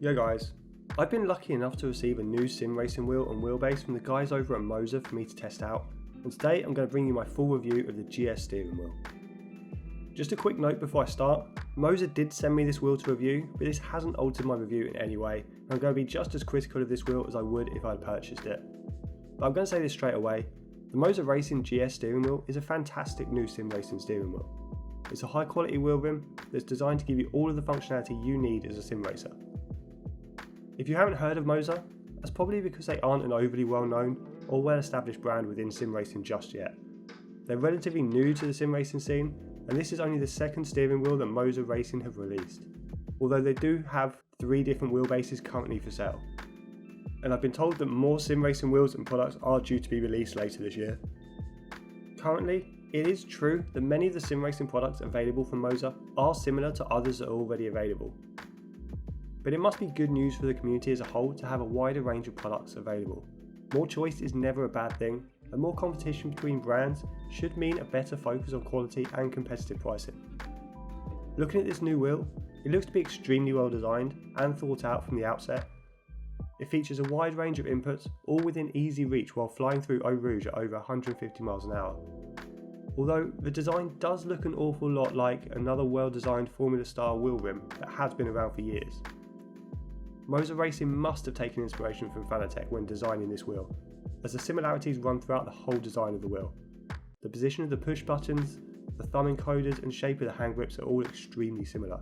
Yo guys, I've been lucky enough to receive a new sim racing wheel and wheelbase from the guys over at Moza for me to test out, and today I'm going to bring you my full review of the GS steering wheel. Just a quick note before I start, Moza did send me this wheel to review, but this hasn't altered my review in any way, and I'm going to be just as critical of this wheel as I would if I had purchased it. But I'm going to say this straight away, the Moza Racing GS steering wheel is a fantastic new sim racing steering wheel. It's a high quality wheel rim that's designed to give you all of the functionality you need as a sim racer. If you haven't heard of Moza, that's probably because they aren't an overly well known or well established brand within sim racing just yet. They're relatively new to the sim racing scene, and this is only the second steering wheel that Moza Racing have released, although they do have 3 different wheelbases currently for sale. And I've been told that more sim racing wheels and products are due to be released later this year. Currently, it is true that many of the sim racing products available from Moza are similar to others that are already available. But it must be good news for the community as a whole to have a wider range of products available. More choice is never a bad thing, and more competition between brands should mean a better focus on quality and competitive pricing. Looking at this new wheel, it looks to be extremely well designed and thought out from the outset. It features a wide range of inputs, all within easy reach while flying through Eau Rouge at over 150 miles an hour. Although the design does look an awful lot like another well-designed Formula style wheel rim that has been around for years. Moza Racing must have taken inspiration from Fanatec when designing this wheel, as the similarities run throughout the whole design of the wheel. The position of the push buttons, the thumb encoders and shape of the hand grips are all extremely similar.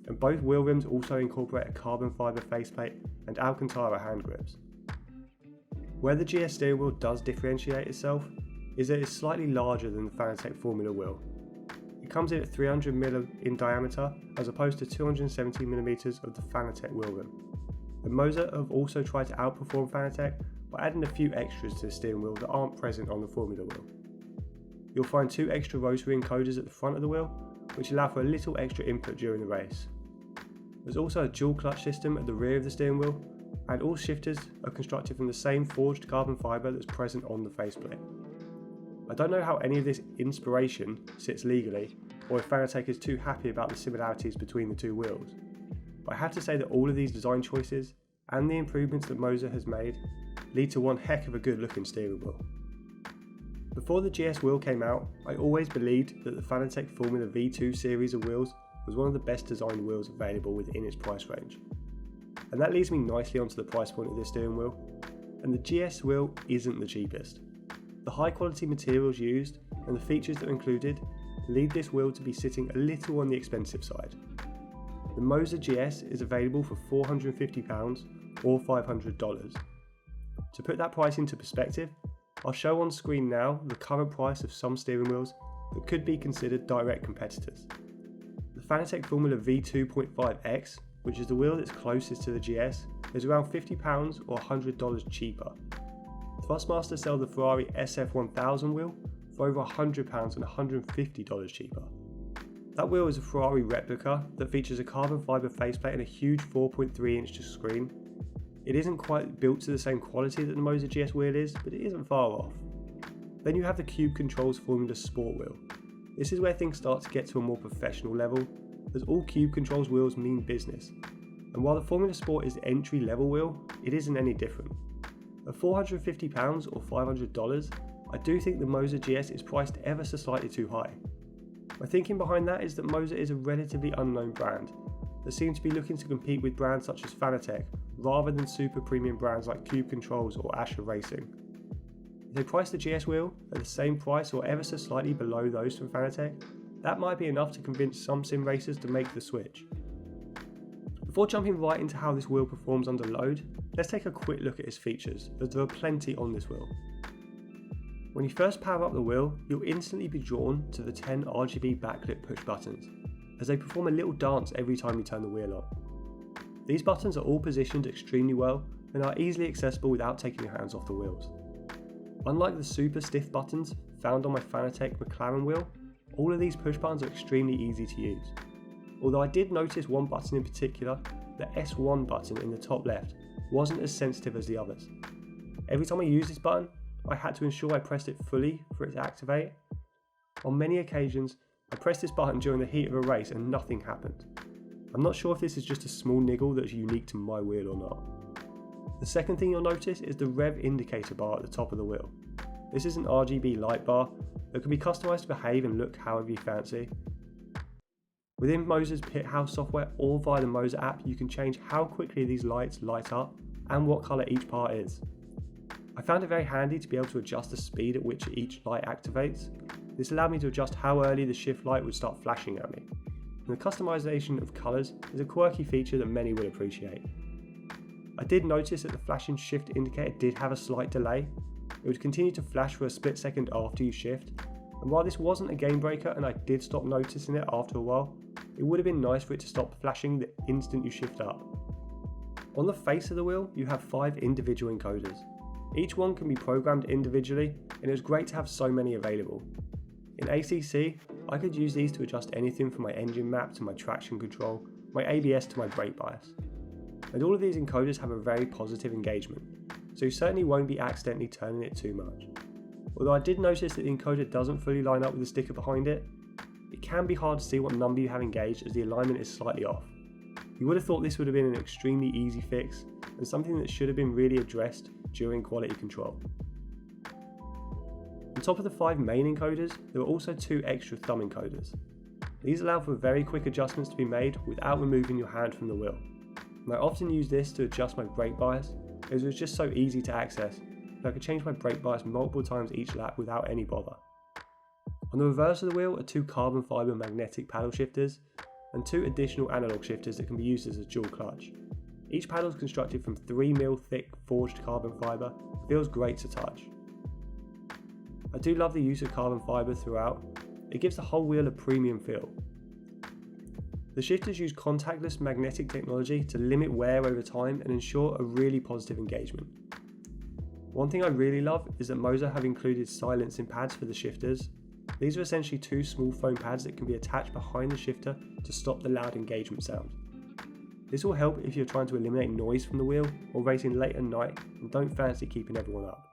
And both wheel rims also incorporate a carbon fibre faceplate and Alcantara hand grips. Where the GS steering wheel does differentiate itself is that it's slightly larger than the Fanatec Formula wheel. It comes in at 300mm in diameter as opposed to 270mm of the Fanatec wheel rim. And Moza have also tried to outperform Fanatec by adding a few extras to the steering wheel that aren't present on the Formula wheel. You'll find 2 extra rotary encoders at the front of the wheel, which allow for a little extra input during the race. There's also a dual clutch system at the rear of the steering wheel, and all shifters are constructed from the same forged carbon fibre that's present on the faceplate. I don't know how any of this inspiration sits legally, or if Fanatec is too happy about the similarities between the 2 wheels, but I have to say that all of these design choices, and the improvements that Moza has made, lead to one heck of a good looking steering wheel. Before the GS wheel came out, I always believed that the Fanatec Formula V2 series of wheels was one of the best designed wheels available within its price range. And that leads me nicely onto the price point of this steering wheel, and the GS wheel isn't the cheapest. The high quality materials used and the features that are included lead this wheel to be sitting a little on the expensive side. The Moza GS is available for £450 or $500. To put that price into perspective, I'll show on screen now the current price of some steering wheels that could be considered direct competitors. The Fanatec Formula V2.5X, which is the wheel that's closest to the GS, is around £50 or $100 cheaper. Thrustmaster sell the Ferrari SF1000 wheel for over £100 and $150 cheaper. That wheel is a Ferrari replica that features a carbon fibre faceplate and a huge 4.3-inch screen. It isn't quite built to the same quality that the Moza GS wheel is, but it isn't far off. Then you have the Cube Controls Formula Sport wheel. This is where things start to get to a more professional level, as all Cube Controls wheels mean business. And while the Formula Sport is the entry level wheel, it isn't any different. At £450 or $500, I do think the Moza GS is priced ever so slightly too high. My thinking behind that is that Moza is a relatively unknown brand that seems to be looking to compete with brands such as Fanatec rather than super premium brands like Cube Controls or Asher Racing. If they price the GS wheel at the same price or ever so slightly below those from Fanatec, that might be enough to convince some sim racers to make the switch. Before jumping right into how this wheel performs under load, let's take a quick look at its features, as there are plenty on this wheel. When you first power up the wheel, you'll instantly be drawn to the 10 RGB backlit push buttons, as they perform a little dance every time you turn the wheel on. These buttons are all positioned extremely well and are easily accessible without taking your hands off the wheels. Unlike the super stiff buttons found on my Fanatec McLaren wheel, all of these push buttons are extremely easy to use. Although I did notice one button in particular, the S1 button in the top left, wasn't as sensitive as the others. Every time I used this button, I had to ensure I pressed it fully for it to activate. On many occasions, I pressed this button during the heat of a race and nothing happened. I'm not sure if this is just a small niggle that's unique to my wheel or not. The second thing you'll notice is the rev indicator bar at the top of the wheel. This is an RGB light bar that can be customised to behave and look however you fancy. Within Moza's Pit House software or via the Moza app, you can change how quickly these lights light up and what colour each part is. I found it very handy to be able to adjust the speed at which each light activates. This allowed me to adjust how early the shift light would start flashing at me. And the customisation of colours is a quirky feature that many will appreciate. I did notice that the flashing shift indicator did have a slight delay. It would continue to flash for a split second after you shift, and while this wasn't a game breaker and I did stop noticing it after a while, it would have been nice for it to stop flashing the instant you shift up. On the face of the wheel, you have 5 individual encoders. Each one can be programmed individually, and it was great to have so many available. In ACC, I could use these to adjust anything from my engine map to my traction control, my ABS to my brake bias. And all of these encoders have a very positive engagement, so you certainly won't be accidentally turning it too much. Although I did notice that the encoder doesn't fully line up with the sticker behind it, it can be hard to see what number you have engaged as the alignment is slightly off. You would have thought this would have been an extremely easy fix and something that should have been really addressed during quality control. On top of the 5 main encoders, there were also 2 extra thumb encoders. These allow for very quick adjustments to be made without removing your hand from the wheel. And I often use this to adjust my brake bias, as it was just so easy to access, and I could change my brake bias multiple times each lap without any bother. On the reverse of the wheel are 2 carbon fibre magnetic paddle shifters, and 2 additional analog shifters that can be used as a dual clutch. Each paddle is constructed from 3mm thick forged carbon fibre, and feels great to touch. I do love the use of carbon fibre throughout, it gives the whole wheel a premium feel. The shifters use contactless magnetic technology to limit wear over time and ensure a really positive engagement. One thing I really love is that Moza have included silencing pads for the shifters. These are essentially 2 small foam pads that can be attached behind the shifter to stop the loud engagement sound. This will help if you're trying to eliminate noise from the wheel or racing late at night and don't fancy keeping everyone up.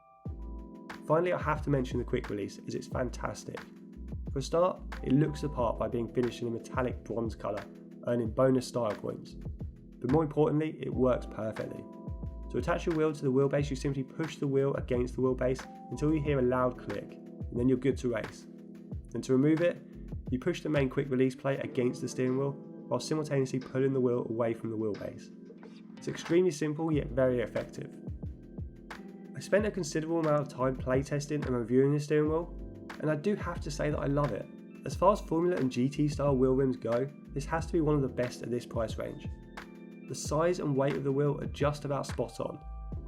Finally, I have to mention the quick release as it's fantastic. For a start, it looks the part by being finished in a metallic bronze colour, earning bonus style points. But more importantly, it works perfectly. To attach your wheel to the wheelbase, you simply push the wheel against the wheelbase until you hear a loud click, and then you're good to race. And to remove it, you push the main quick release plate against the steering wheel, while simultaneously pulling the wheel away from the wheelbase. It's extremely simple yet very effective. I spent a considerable amount of time playtesting and reviewing the steering wheel, and I do have to say that I love it. As far as Formula and GT style wheel rims go, this has to be one of the best at this price range. The size and weight of the wheel are just about spot on,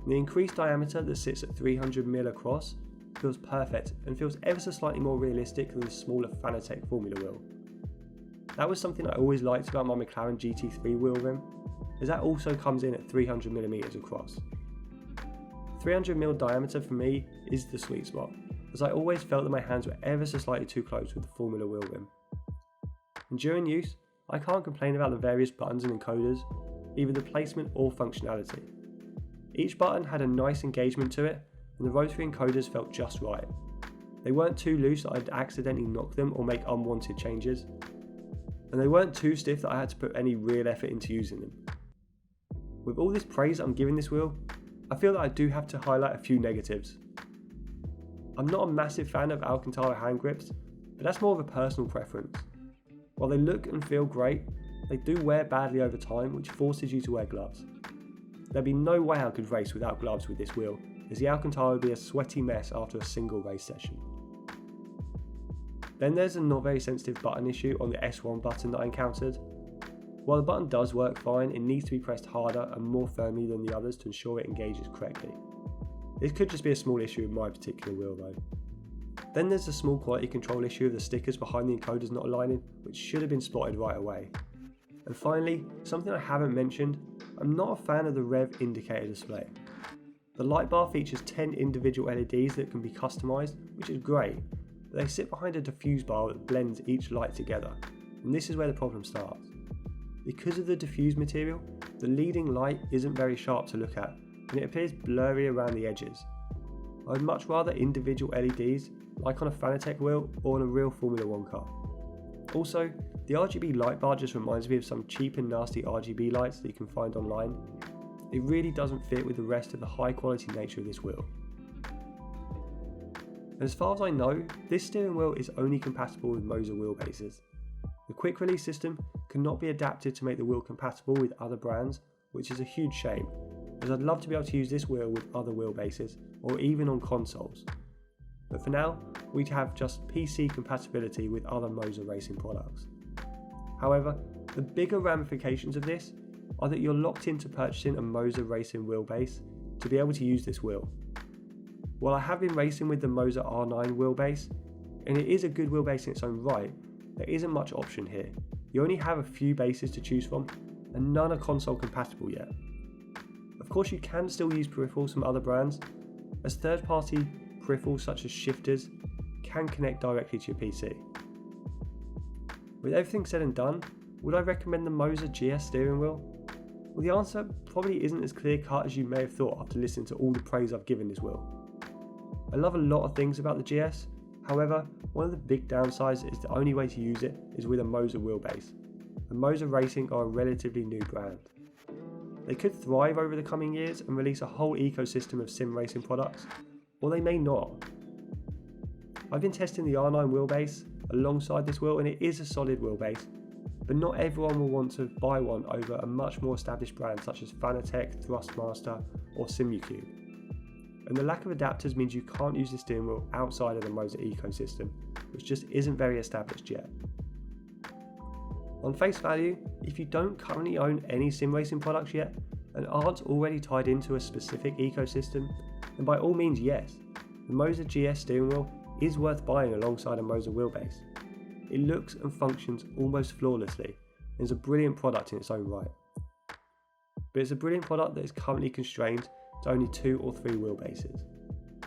and the increased diameter that sits at 300mm across feels perfect and feels ever so slightly more realistic than the smaller Fanatec Formula wheel. That was something I always liked about my McLaren GT3 wheel rim, as that also comes in at 300mm across. 300mm diameter for me is the sweet spot, as I always felt that my hands were ever so slightly too close with the Formula wheel rim. And during use, I can't complain about the various buttons and encoders, either the placement or functionality. Each button had a nice engagement to it, and the rotary encoders felt just right. They weren't too loose that I'd accidentally knock them or make unwanted changes, and they weren't too stiff that I had to put any real effort into using them. With all this praise I'm giving this wheel, I feel that I do have to highlight a few negatives. I'm not a massive fan of Alcantara hand grips, but that's more of a personal preference. While they look and feel great, they do wear badly over time, which forces you to wear gloves. There'd be no way I could race without gloves with this wheel, as the Alcantara would be a sweaty mess after a single race session. Then there's a not very sensitive button issue on the S1 button that I encountered. While the button does work fine, it needs to be pressed harder and more firmly than the others to ensure it engages correctly. This could just be a small issue with my particular wheel though. Then there's the small quality control issue of the stickers behind the encoders not aligning, which should have been spotted right away. And finally, something I haven't mentioned, I'm not a fan of the rev indicator display. The light bar features 10 individual LEDs that can be customised, which is great, but they sit behind a diffuse bar that blends each light together, and this is where the problem starts. Because of the diffuse material, the leading light isn't very sharp to look at, and it appears blurry around the edges. I'd much rather individual LEDs, like on a Fanatec wheel or on a real Formula 1 car. Also, the RGB light bar just reminds me of some cheap and nasty RGB lights that you can find online. It really doesn't fit with the rest of the high quality nature of this wheel. And as far as I know, this steering wheel is only compatible with Moza wheelbases. The quick release system cannot be adapted to make the wheel compatible with other brands, which is a huge shame, as I'd love to be able to use this wheel with other wheelbases or even on consoles. But for now, we have just PC compatibility with other Moza racing products. However, the bigger ramifications of this are that you're locked into purchasing a Moza racing wheelbase to be able to use this wheel. While I have been racing with the Moza R9 wheelbase, and it is a good wheelbase in its own right, there isn't much option here. You only have a few bases to choose from, and none are console compatible yet. Of course, you can still use peripherals from other brands, as third-party peripherals such as shifters can connect directly to your PC. With everything said and done, would I recommend the Moza GS steering wheel? Well, the answer probably isn't as clear cut as you may have thought after listening to all the praise I've given this wheel. I love a lot of things about the GS, however, one of the big downsides is the only way to use it is with a Moza wheelbase, and Moza Racing are a relatively new brand. They could thrive over the coming years and release a whole ecosystem of sim racing products, or they may not. I've been testing the R9 wheelbase alongside this wheel and it is a solid wheelbase, but not everyone will want to buy one over a much more established brand such as Fanatec, Thrustmaster or Simucube. And the lack of adapters means you can't use the steering wheel outside of the Moza ecosystem, which just isn't very established yet. On face value, if you don't currently own any sim racing products yet and aren't already tied into a specific ecosystem, then by all means yes, the Moza GS steering wheel is worth buying alongside a Moza wheelbase. It looks and functions almost flawlessly and is a brilliant product in its own right. But it's a brilliant product that is currently constrained to only 2 or 3 wheelbases.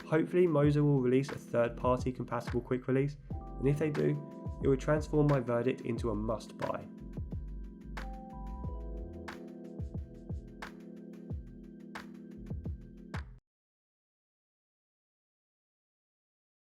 Hopefully Moza will release a third-party compatible quick release, and if they do, it would transform my verdict into a must buy.